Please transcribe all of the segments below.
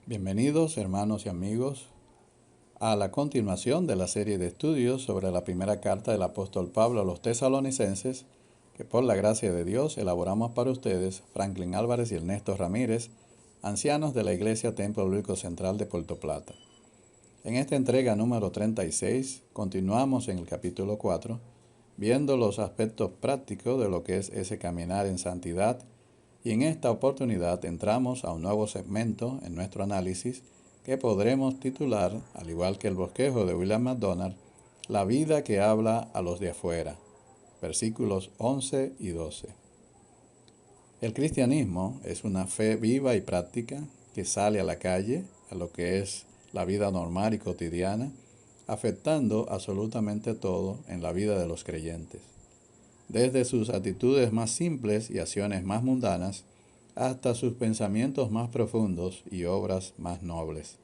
Bienvenidos, hermanos y amigos, a la continuación de la serie de estudios sobre la primera carta del apóstol Pablo a los tesalonicenses, que por la gracia de Dios elaboramos para ustedes Franklin Álvarez y Ernesto Ramírez, ancianos de la Iglesia Templo Bíblico Central de Puerto Plata. En esta entrega número 36, continuamos en el capítulo 4, viendo los aspectos prácticos de lo que es ese caminar en santidad, y en esta oportunidad entramos a un nuevo segmento en nuestro análisis que podremos titular, al igual que el bosquejo de William MacDonald, La vida que habla a los de afuera, versículos 11 y 12. El cristianismo es una fe viva y práctica que sale a la calle, a lo que es la vida normal y cotidiana, afectando absolutamente todo en la vida de los creyentes, desde sus actitudes más simples y acciones más mundanas hasta sus pensamientos más profundos y obras más nobles.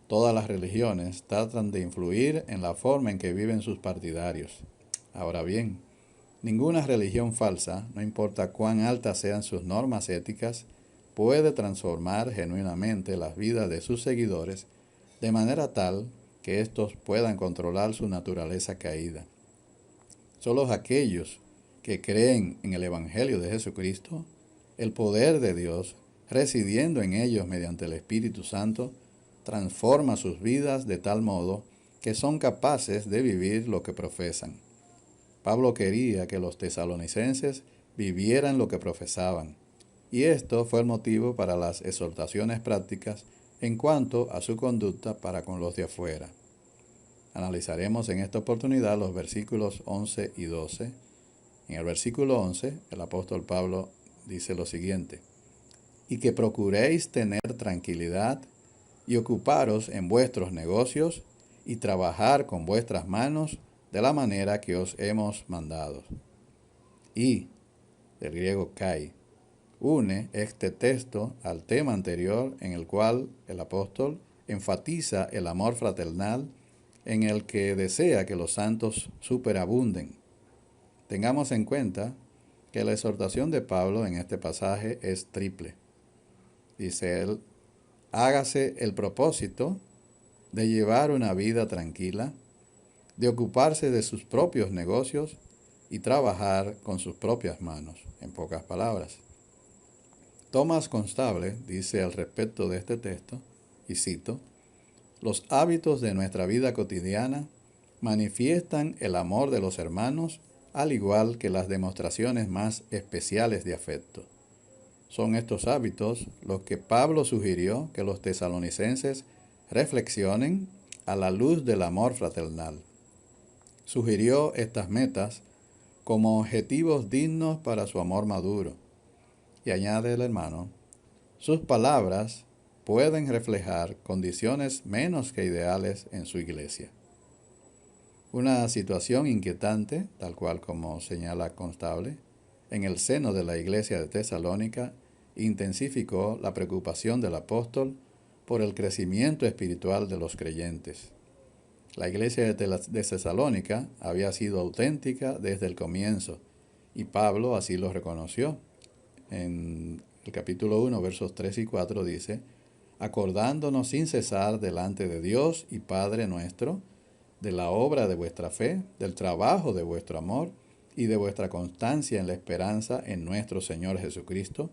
Todas las religiones tratan de influir en la forma en que viven sus partidarios. Ahora bien, ninguna religión falsa, no importa cuán altas sean sus normas éticas, puede transformar genuinamente las vidas de sus seguidores de manera tal que éstos puedan controlar su naturaleza caída. Solo aquellos que creen en el Evangelio de Jesucristo, el poder de Dios, residiendo en ellos mediante el Espíritu Santo, transforma sus vidas de tal modo que son capaces de vivir lo que profesan. Pablo quería que los tesalonicenses vivieran lo que profesaban, y esto fue el motivo para las exhortaciones prácticas en cuanto a su conducta para con los de afuera. Analizaremos en esta oportunidad los versículos 11 y 12. En el versículo 11, el apóstol Pablo dice lo siguiente: y que procuréis tener tranquilidad y ocuparos en vuestros negocios y trabajar con vuestras manos de la manera que os hemos mandado. Y, del griego kai, une este texto al tema anterior en el cual el apóstol enfatiza el amor fraternal en el que desea que los santos superabunden. Tengamos en cuenta que la exhortación de Pablo en este pasaje es triple. Dice él: hágase el propósito de llevar una vida tranquila, de ocuparse de sus propios negocios y trabajar con sus propias manos. En pocas palabras, Thomas Constable dice al respecto de este texto, y cito: los hábitos de nuestra vida cotidiana manifiestan el amor de los hermanos, al igual que las demostraciones más especiales de afecto. Son estos hábitos los que Pablo sugirió que los tesalonicenses reflexionen a la luz del amor fraternal. Sugirió estas metas como objetivos dignos para su amor maduro. Y añade el hermano: sus palabras pueden reflejar condiciones menos que ideales en su iglesia. Una situación inquietante, tal cual como señala Constable, en el seno de la iglesia de Tesalónica intensificó la preocupación del apóstol por el crecimiento espiritual de los creyentes. La iglesia de Tesalónica había sido auténtica desde el comienzo, y Pablo así lo reconoció. En el capítulo 1, versos 3 y 4 dice: acordándonos sin cesar delante de Dios y Padre nuestro, de la obra de vuestra fe, del trabajo de vuestro amor y de vuestra constancia en la esperanza en nuestro Señor Jesucristo,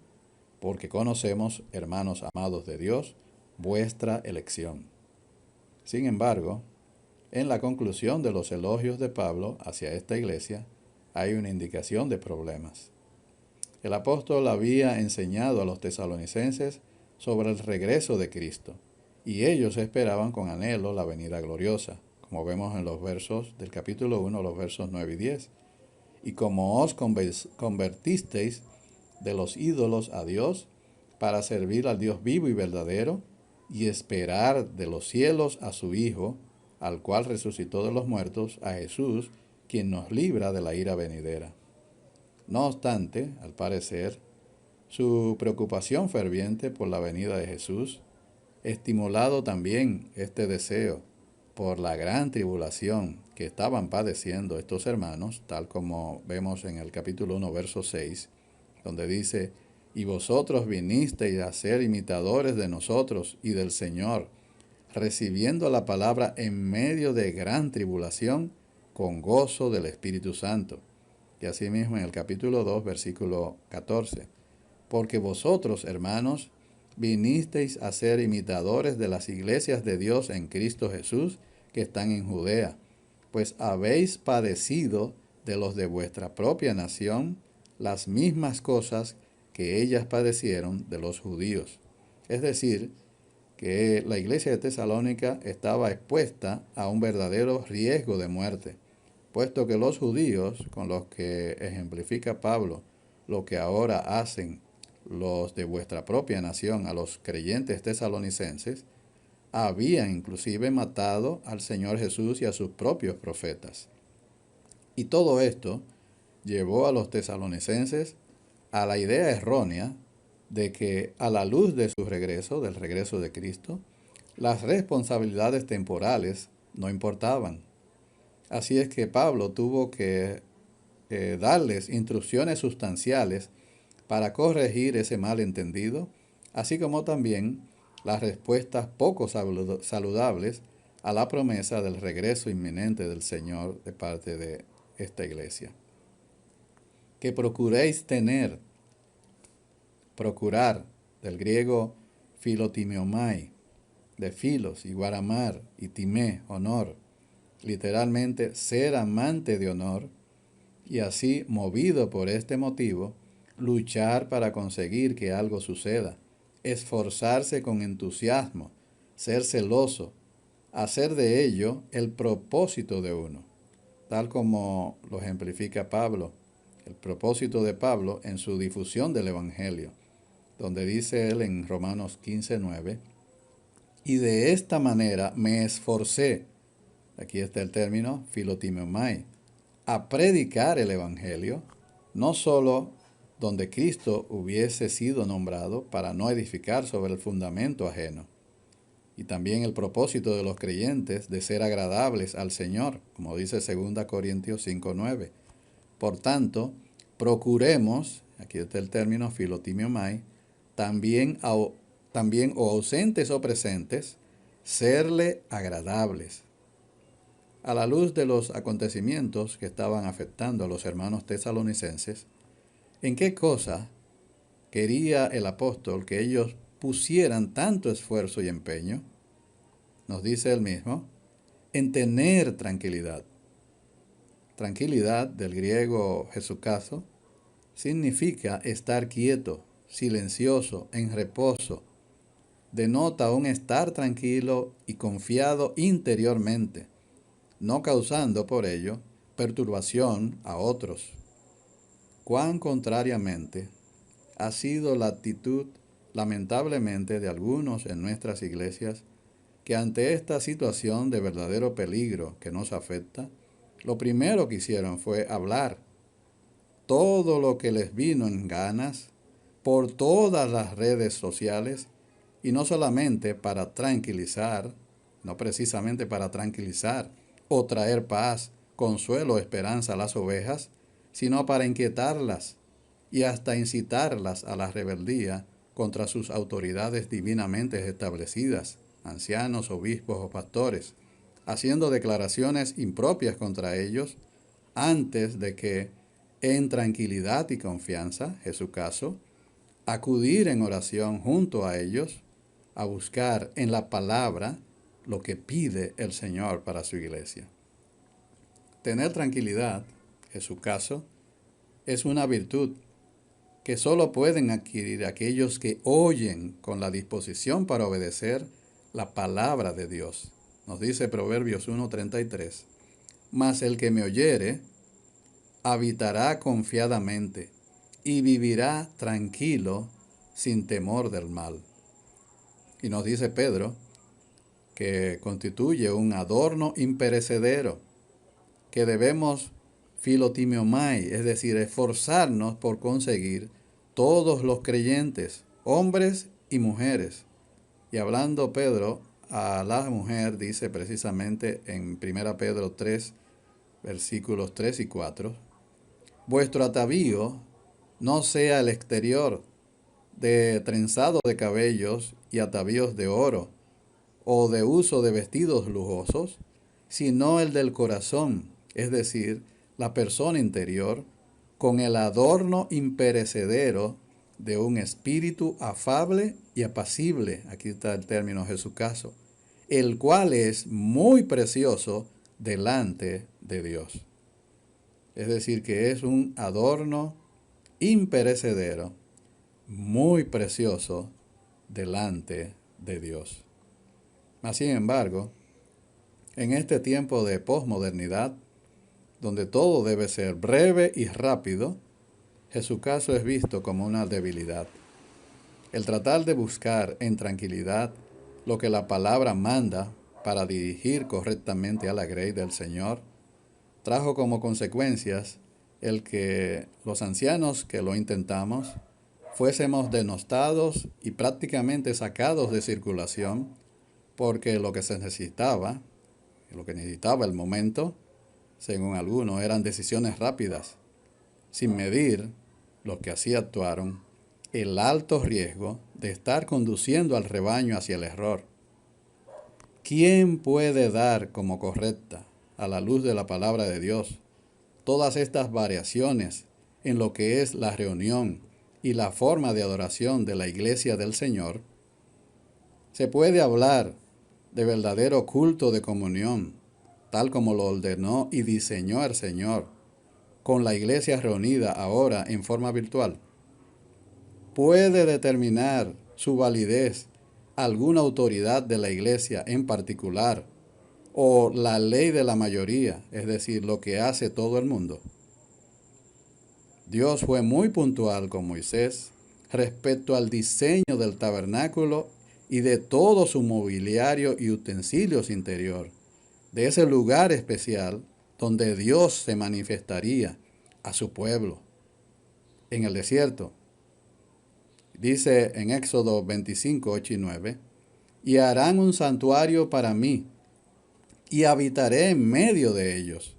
porque conocemos, hermanos amados de Dios, vuestra elección. Sin embargo, en la conclusión de los elogios de Pablo hacia esta iglesia, hay una indicación de problemas. El apóstol había enseñado a los tesalonicenses sobre el regreso de Cristo, y ellos esperaban con anhelo la venida gloriosa, como vemos en los versos del capítulo 1, los versos 9 y 10. Y como os convertisteis de los ídolos a Dios, para servir al Dios vivo y verdadero, y esperar de los cielos a su Hijo, al cual resucitó de los muertos, a Jesús, quien nos libra de la ira venidera. No obstante, al parecer, su preocupación ferviente por la venida de Jesús, estimulado también este deseo por la gran tribulación que estaban padeciendo estos hermanos, tal como vemos en el capítulo 1, verso 6, donde dice: y vosotros vinisteis a ser imitadores de nosotros y del Señor, recibiendo la palabra en medio de gran tribulación, con gozo del Espíritu Santo. Y asimismo en el capítulo 2, versículo 14. Porque vosotros, hermanos, vinisteis a ser imitadores de las iglesias de Dios en Cristo Jesús que están en Judea, pues habéis padecido de los de vuestra propia nación las mismas cosas que ellas padecieron de los judíos. Es decir, que la iglesia de Tesalónica estaba expuesta a un verdadero riesgo de muerte, puesto que los judíos, con los que ejemplifica Pablo, lo que ahora hacen los de vuestra propia nación a los creyentes tesalonicenses, habían inclusive matado al Señor Jesús y a sus propios profetas. Y todo esto llevó a los tesalonicenses a la idea errónea de que a la luz de su regreso, del regreso de Cristo, las responsabilidades temporales no importaban. Así es que Pablo tuvo que darles instrucciones sustanciales para corregir ese malentendido, así como también las respuestas poco saludables a la promesa del regreso inminente del Señor de parte de esta iglesia. Que procuréis procurar, del griego filotimiomai, de filos, igual amar, y timé, honor, literalmente ser amante de honor, y así, movido por este motivo, luchar para conseguir que algo suceda, esforzarse con entusiasmo, ser celoso, hacer de ello el propósito de uno, tal como lo ejemplifica Pablo, el propósito de Pablo en su difusión del Evangelio, donde dice él en Romanos 15:9, y de esta manera me esforcé, aquí está el término filotimomai, a predicar el Evangelio, no solo donde Cristo hubiese sido nombrado para no edificar sobre el fundamento ajeno, y también el propósito de los creyentes de ser agradables al Señor, como dice 2 Corintios 5:9. Por tanto, procuremos, aquí está el término filotimiomai, también o ausentes o presentes, serle agradables. A la luz de los acontecimientos que estaban afectando a los hermanos tesalonicenses, ¿en qué cosa quería el apóstol que ellos pusieran tanto esfuerzo y empeño? Nos dice él mismo, en tener tranquilidad. Tranquilidad, del griego jesucazo, significa estar quieto, silencioso, en reposo. Denota un estar tranquilo y confiado interiormente, no causando por ello perturbación a otros. Cuán contrariamente ha sido la actitud, lamentablemente, de algunos en nuestras iglesias, que ante esta situación de verdadero peligro que nos afecta, lo primero que hicieron fue hablar todo lo que les vino en ganas por todas las redes sociales, y no solamente para tranquilizar, no precisamente para tranquilizar o traer paz, consuelo, esperanza a las ovejas, sino para inquietarlas y hasta incitarlas a la rebeldía contra sus autoridades divinamente establecidas, ancianos, obispos o pastores, haciendo declaraciones impropias contra ellos antes de que, en tranquilidad y confianza, es su caso, acudir en oración junto a ellos a buscar en la palabra lo que pide el Señor para su iglesia. Tener tranquilidad, en su caso, es una virtud que solo pueden adquirir aquellos que oyen con la disposición para obedecer la palabra de Dios. Nos dice Proverbios 1:33, mas el que me oyere habitará confiadamente y vivirá tranquilo sin temor del mal. Y nos dice Pedro que constituye un adorno imperecedero que debemos filotimiomai, es decir, esforzarnos por conseguir todos los creyentes, hombres y mujeres. Y hablando Pedro a la mujer, dice precisamente en 1 Pedro 3, versículos 3 y 4, vuestro atavío no sea el exterior, de trenzado de cabellos y atavíos de oro, o de uso de vestidos lujosos, sino el del corazón, es decir, la persona interior, con el adorno imperecedero de un espíritu afable y apacible, aquí está el término Jesucaso, el cual es muy precioso delante de Dios. Es decir, que es un adorno imperecedero, muy precioso delante de Dios. Mas, sin embargo, en este tiempo de posmodernidad, donde todo debe ser breve y rápido, Jesucaso es visto como una debilidad. El tratar de buscar en tranquilidad lo que la palabra manda para dirigir correctamente a la grey del Señor, trajo como consecuencias el que los ancianos que lo intentamos fuésemos denostados y prácticamente sacados de circulación, porque lo que necesitaba el momento, según algunos, eran decisiones rápidas, sin medir lo que así actuaron, el alto riesgo de estar conduciendo al rebaño hacia el error. ¿Quién puede dar como correcta, a la luz de la palabra de Dios, todas estas variaciones en lo que es la reunión y la forma de adoración de la iglesia del Señor? Se puede hablar de verdadero culto de comunión, tal como lo ordenó y diseñó el Señor, con la iglesia reunida ahora en forma virtual. ¿Puede determinar su validez alguna autoridad de la iglesia en particular o la ley de la mayoría, es decir, lo que hace todo el mundo? Dios fue muy puntual con Moisés respecto al diseño del tabernáculo y de todo su mobiliario y utensilios interior, de ese lugar especial donde Dios se manifestaría a su pueblo en el desierto. Dice en Éxodo 25, 8 y 9, y harán un santuario para mí, y habitaré en medio de ellos,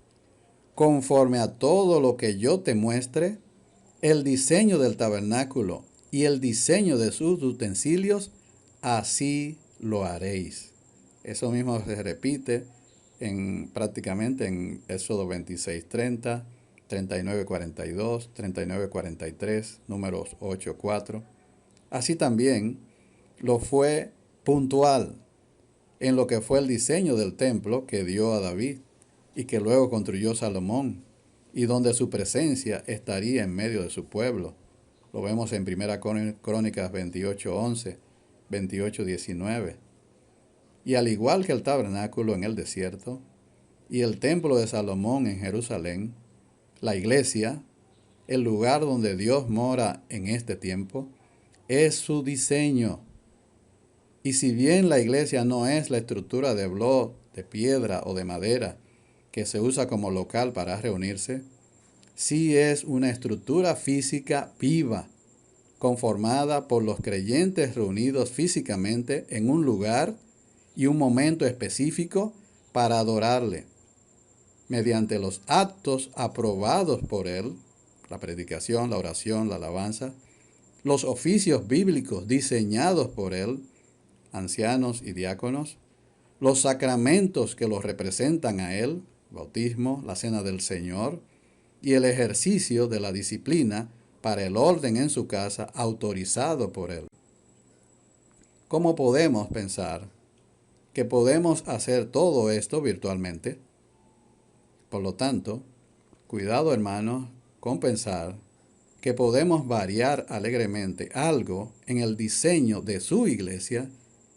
conforme a todo lo que yo te muestre, el diseño del tabernáculo y el diseño de sus utensilios, así lo haréis. Eso mismo se repite prácticamente en Éxodo 26, 30, 39, 42, 39, 43, números 8, 4. Así también lo fue puntual en lo que fue el diseño del templo que dio a David y que luego construyó Salomón, y donde su presencia estaría en medio de su pueblo. Lo vemos en 1 Crónicas 28, 11, 28, 19. Y al igual que el tabernáculo en el desierto y el templo de Salomón en Jerusalén, la iglesia, el lugar donde Dios mora en este tiempo, es su diseño. Y si bien la iglesia no es la estructura de bloc, de piedra o de madera que se usa como local para reunirse, sí es una estructura física viva, conformada por los creyentes reunidos físicamente en un lugar y un momento específico para adorarle, mediante los actos aprobados por Él, la predicación, la oración, la alabanza, los oficios bíblicos diseñados por Él, ancianos y diáconos, los sacramentos que los representan a Él, bautismo, la cena del Señor, y el ejercicio de la disciplina para el orden en su casa autorizado por Él. ¿Cómo podemos pensar que podemos hacer todo esto virtualmente? Por lo tanto, cuidado, hermanos, con pensar que podemos variar alegremente algo en el diseño de su iglesia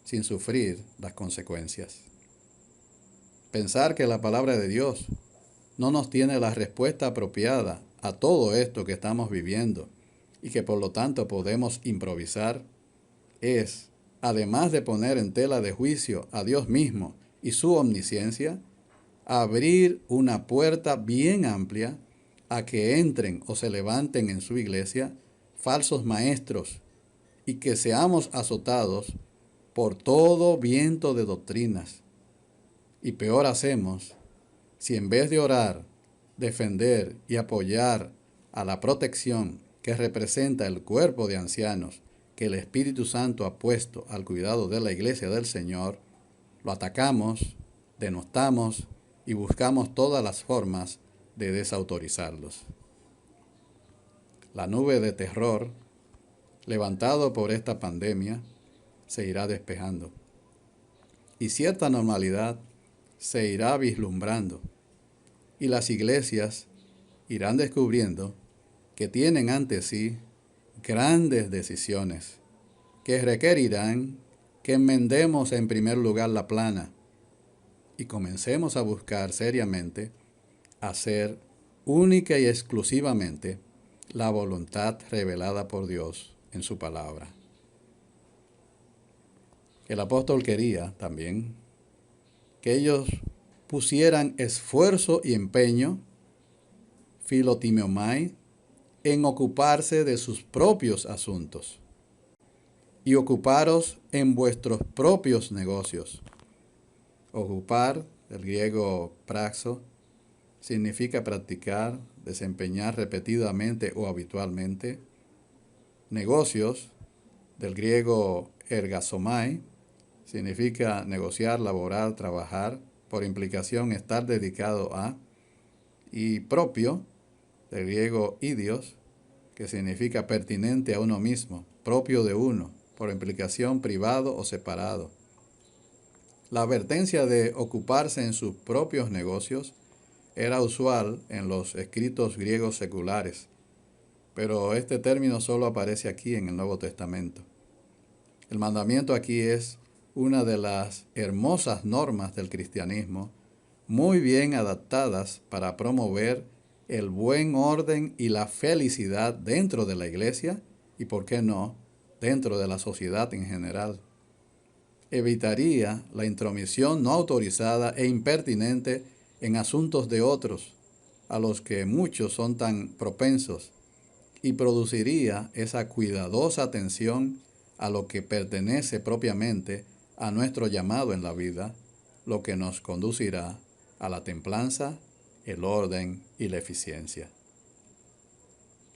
sin sufrir las consecuencias. Pensar que la palabra de Dios no nos tiene la respuesta apropiada a todo esto que estamos viviendo y que por lo tanto podemos improvisar es, además de poner en tela de juicio a Dios mismo y su omnisciencia, abrir una puerta bien amplia a que entren o se levanten en su iglesia falsos maestros y que seamos azotados por todo viento de doctrinas. Y peor hacemos si en vez de orar, defender y apoyar a la protección que representa el cuerpo de ancianos que el Espíritu Santo ha puesto al cuidado de la iglesia del Señor, lo atacamos, denostamos y buscamos todas las formas de desautorizarlos. La nube de terror, levantado por esta pandemia, se irá despejando y cierta normalidad se irá vislumbrando y las iglesias irán descubriendo que tienen ante sí grandes decisiones que requerirán que enmendemos en primer lugar la plana y comencemos a buscar seriamente hacer única y exclusivamente la voluntad revelada por Dios en su palabra. El apóstol quería también que ellos pusieran esfuerzo y empeño, filotimomai, en ocuparse de sus propios asuntos y ocuparos en vuestros propios negocios. Ocupar, del griego praxo, significa practicar, desempeñar repetidamente o habitualmente. Negocios, del griego ergasomai, significa negociar, laborar, trabajar, por implicación estar dedicado a. Y propio, del griego idios, que significa pertinente a uno mismo, propio de uno, por implicación privado o separado. La advertencia de ocuparse en sus propios negocios era usual en los escritos griegos seculares, pero este término solo aparece aquí en el Nuevo Testamento. El mandamiento aquí es una de las hermosas normas del cristianismo, muy bien adaptadas para promover el buen orden y la felicidad dentro de la iglesia y, por qué no, dentro de la sociedad en general. Evitaría la intromisión no autorizada e impertinente en asuntos de otros, a los que muchos son tan propensos, y produciría esa cuidadosa atención a lo que pertenece propiamente a nuestro llamado en la vida, lo que nos conducirá a la templanza, el orden y la eficiencia.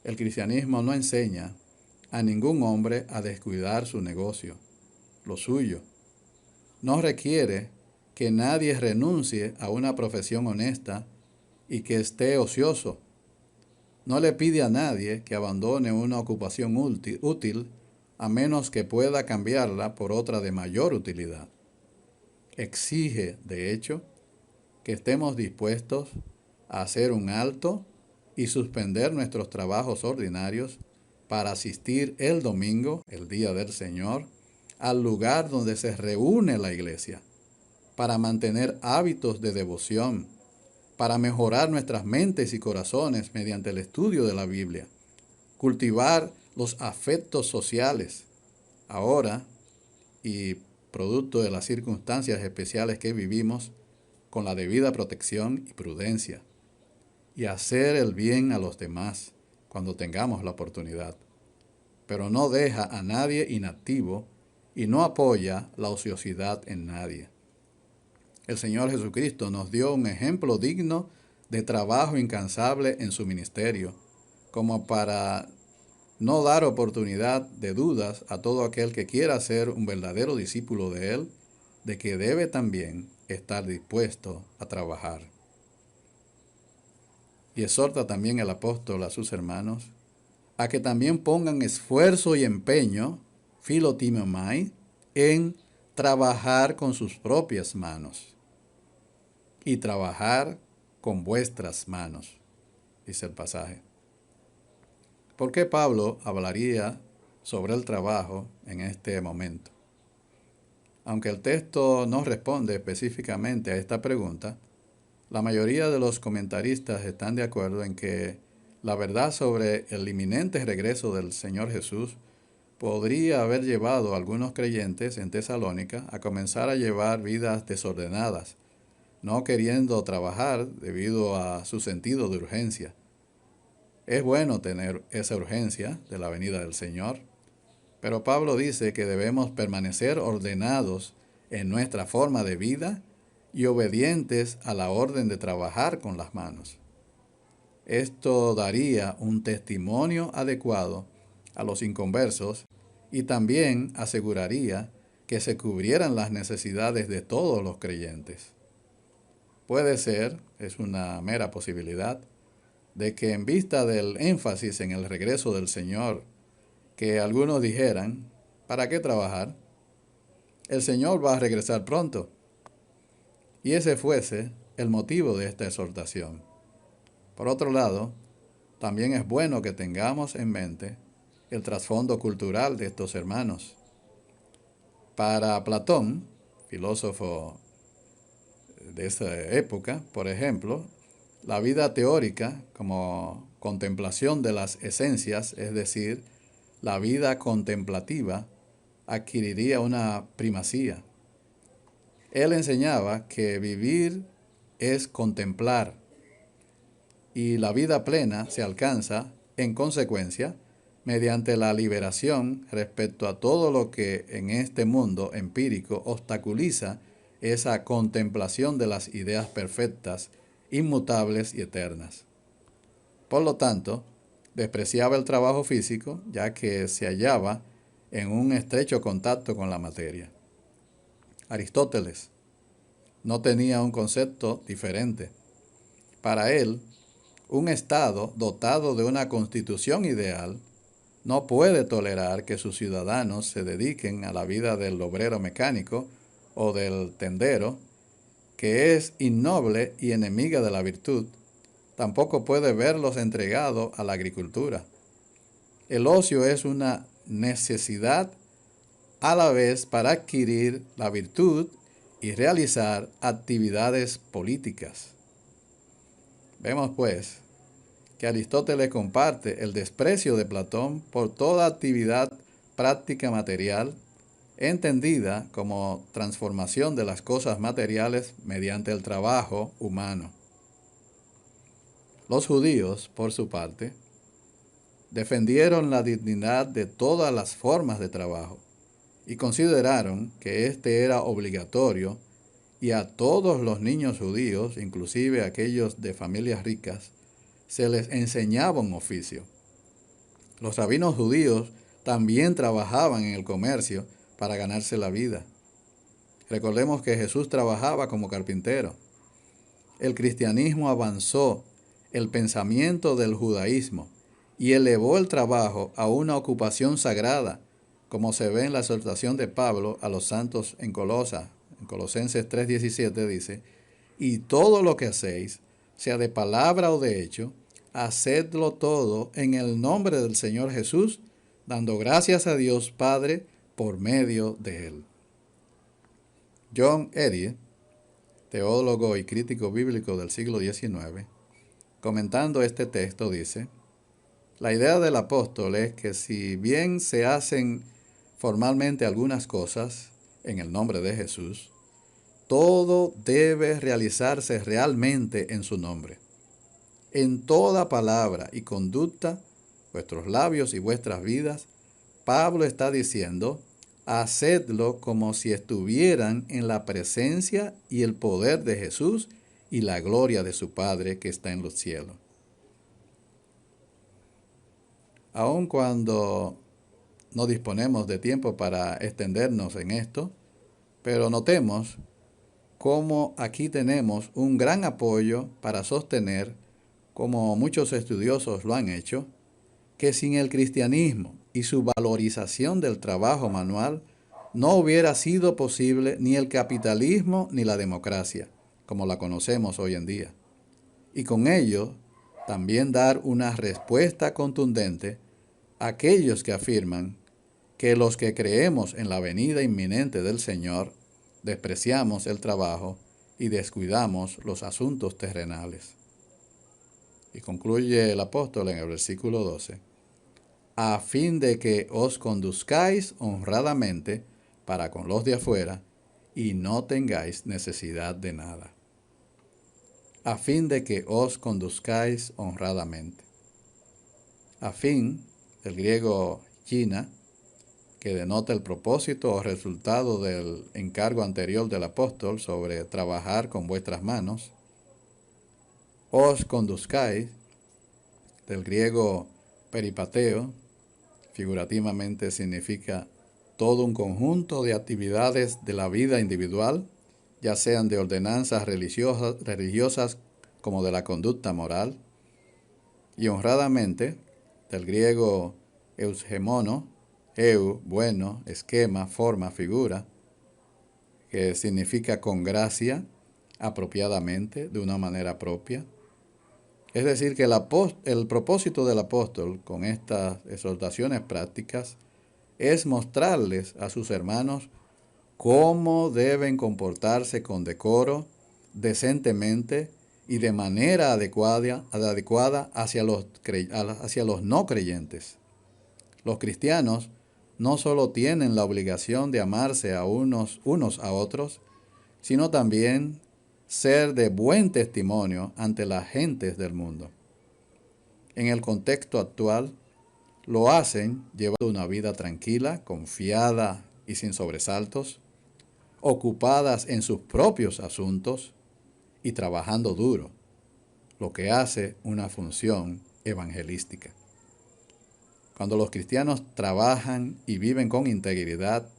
El cristianismo no enseña a ningún hombre a descuidar su negocio, lo suyo. No requiere que nadie renuncie a una profesión honesta y que esté ocioso. No le pide a nadie que abandone una ocupación útil a menos que pueda cambiarla por otra de mayor utilidad. Exige, de hecho, que estemos dispuestos a hacer un alto y suspender nuestros trabajos ordinarios para asistir el domingo, el día del Señor, al lugar donde se reúne la iglesia, para mantener hábitos de devoción, para mejorar nuestras mentes y corazones mediante el estudio de la Biblia, cultivar los afectos sociales, ahora y producto de las circunstancias especiales que vivimos, con la debida protección y prudencia, y hacer el bien a los demás cuando tengamos la oportunidad, pero no deja a nadie inactivo y no apoya la ociosidad en nadie. El Señor Jesucristo nos dio un ejemplo digno de trabajo incansable en su ministerio, como para no dar oportunidad de dudas a todo aquel que quiera ser un verdadero discípulo de Él, de que debe también estar dispuesto a trabajar. Y exhorta también el apóstol a sus hermanos a que también pongan esfuerzo y empeño, filotimomai, en trabajar con sus propias manos y trabajar con vuestras manos, dice el pasaje. ¿Por qué Pablo hablaría sobre el trabajo en este momento? Aunque el texto no responde específicamente a esta pregunta, la mayoría de los comentaristas están de acuerdo en que la verdad sobre el inminente regreso del Señor Jesús podría haber llevado a algunos creyentes en Tesalónica a comenzar a llevar vidas desordenadas, no queriendo trabajar debido a su sentido de urgencia. Es bueno tener esa urgencia de la venida del Señor, pero Pablo dice que debemos permanecer ordenados en nuestra forma de vida y obedientes a la orden de trabajar con las manos. Esto daría un testimonio adecuado a los inconversos y también aseguraría que se cubrieran las necesidades de todos los creyentes. Puede ser, es una mera posibilidad, de que en vista del énfasis en el regreso del Señor, que algunos dijeran, ¿para qué trabajar? El Señor va a regresar pronto. Y ese fuese el motivo de esta exhortación. Por otro lado, también es bueno que tengamos en mente el trasfondo cultural de estos hermanos. Para Platón, filósofo de esa época, por ejemplo, la vida teórica como contemplación de las esencias, es decir, la vida contemplativa, adquiriría una primacía. Él enseñaba que vivir es contemplar y la vida plena se alcanza, en consecuencia, mediante la liberación respecto a todo lo que en este mundo empírico obstaculiza esa contemplación de las ideas perfectas, inmutables y eternas. Por lo tanto, despreciaba el trabajo físico, ya que se hallaba en un estrecho contacto con la materia. Aristóteles no tenía un concepto diferente. Para él, un Estado dotado de una constitución ideal no puede tolerar que sus ciudadanos se dediquen a la vida del obrero mecánico o del tendero, que es innoble y enemiga de la virtud. Tampoco puede verlos entregados a la agricultura. El ocio es una necesidad a la vez para adquirir la virtud y realizar actividades políticas. Vemos pues que Aristóteles comparte el desprecio de Platón por toda actividad práctica material, entendida como transformación de las cosas materiales mediante el trabajo humano. Los judíos, por su parte, defendieron la dignidad de todas las formas de trabajo y consideraron que éste era obligatorio y a todos los niños judíos, inclusive aquellos de familias ricas, se les enseñaba un oficio. Los rabinos judíos también trabajaban en el comercio para ganarse la vida. Recordemos que Jesús trabajaba como carpintero. El cristianismo avanzó el pensamiento del judaísmo y elevó el trabajo a una ocupación sagrada, como se ve en la exhortación de Pablo a los santos en Colosenses 3:17 dice, y todo lo que hacéis, sea de palabra o de hecho, hacedlo todo en el nombre del Señor Jesús, dando gracias a Dios Padre por medio de él. John Eddie, teólogo y crítico bíblico del siglo XIX, comentando este texto dice, la idea del apóstol es que si bien se hacen formalmente algunas cosas en el nombre de Jesús, todo debe realizarse realmente en su nombre. En toda palabra y conducta, vuestros labios y vuestras vidas, Pablo está diciendo, hacedlo como si estuvieran en la presencia y el poder de Jesús y la gloria de su Padre que está en los cielos. Aun cuando no disponemos de tiempo para extendernos en esto, pero notemos cómo aquí tenemos un gran apoyo para sostener, como muchos estudiosos lo han hecho, que sin el cristianismo y su valorización del trabajo manual no hubiera sido posible ni el capitalismo ni la democracia, como la conocemos hoy en día. Y con ello también dar una respuesta contundente a aquellos que afirman que los que creemos en la venida inminente del Señor despreciamos el trabajo y descuidamos los asuntos terrenales. Y concluye el apóstol en el versículo 12, a fin de que os conduzcáis honradamente para con los de afuera y no tengáis necesidad de nada. A fin de que os conduzcáis honradamente. A fin, el griego gina, que denota el propósito o resultado del encargo anterior del apóstol sobre trabajar con vuestras manos. Os conduzcáis, del griego peripateo, figurativamente significa todo un conjunto de actividades de la vida individual, ya sean de ordenanzas religiosas como de la conducta moral, y honradamente, del griego eusgemono, bueno, esquema, forma, figura, que significa con gracia, apropiadamente, de una manera propia. Es decir, que el propósito del apóstol con estas exhortaciones prácticas es mostrarles a sus hermanos cómo deben comportarse con decoro, decentemente y de manera adecuada hacia los no creyentes. Los cristianos no solo tienen la obligación de amarse a unos a otros, sino también ser de buen testimonio ante las gentes del mundo. En el contexto actual, lo hacen llevando una vida tranquila, confiada y sin sobresaltos, ocupadas en sus propios asuntos y trabajando duro, lo que hace una función evangelística. Cuando los cristianos trabajan y viven con integridad,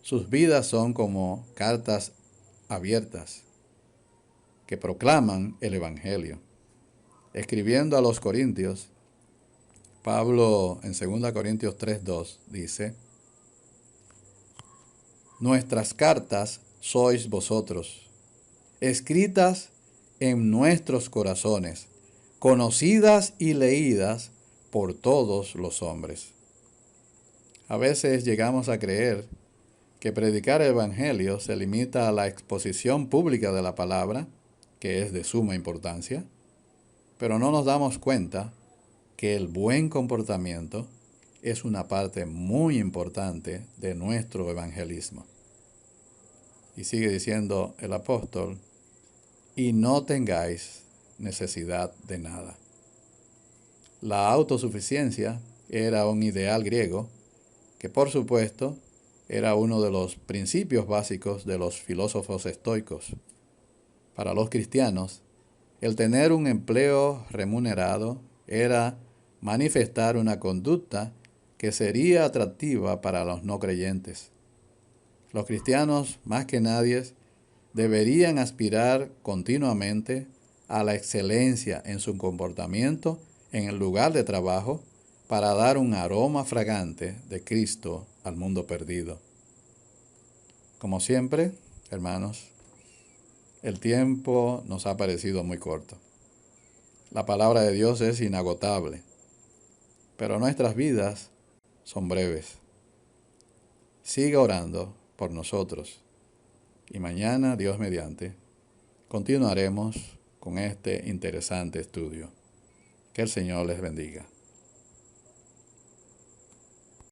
sus vidas son como cartas abiertas que proclaman el Evangelio. Escribiendo a los Corintios, Pablo en 2 Corintios 3:2 dice: nuestras cartas sois vosotros, escritas en nuestros corazones, conocidas y leídas por todos los hombres. A veces llegamos a creer que predicar el Evangelio se limita a la exposición pública de la palabra, que es de suma importancia, pero no nos damos cuenta que el buen comportamiento es una parte muy importante de nuestro evangelismo. Y sigue diciendo el apóstol: y no tengáis necesidad de nada. La autosuficiencia era un ideal griego que, por supuesto, era uno de los principios básicos de los filósofos estoicos. Para los cristianos, el tener un empleo remunerado era manifestar una conducta que sería atractiva para los no creyentes. Los cristianos, más que nadie, deberían aspirar continuamente a la excelencia en su comportamiento en el lugar de trabajo para dar un aroma fragante de Cristo al mundo perdido. Como siempre, hermanos, el tiempo nos ha parecido muy corto. La palabra de Dios es inagotable, pero nuestras vidas son breves. Siga orando por nosotros y mañana, Dios mediante, continuaremos con este interesante estudio. Que el Señor les bendiga.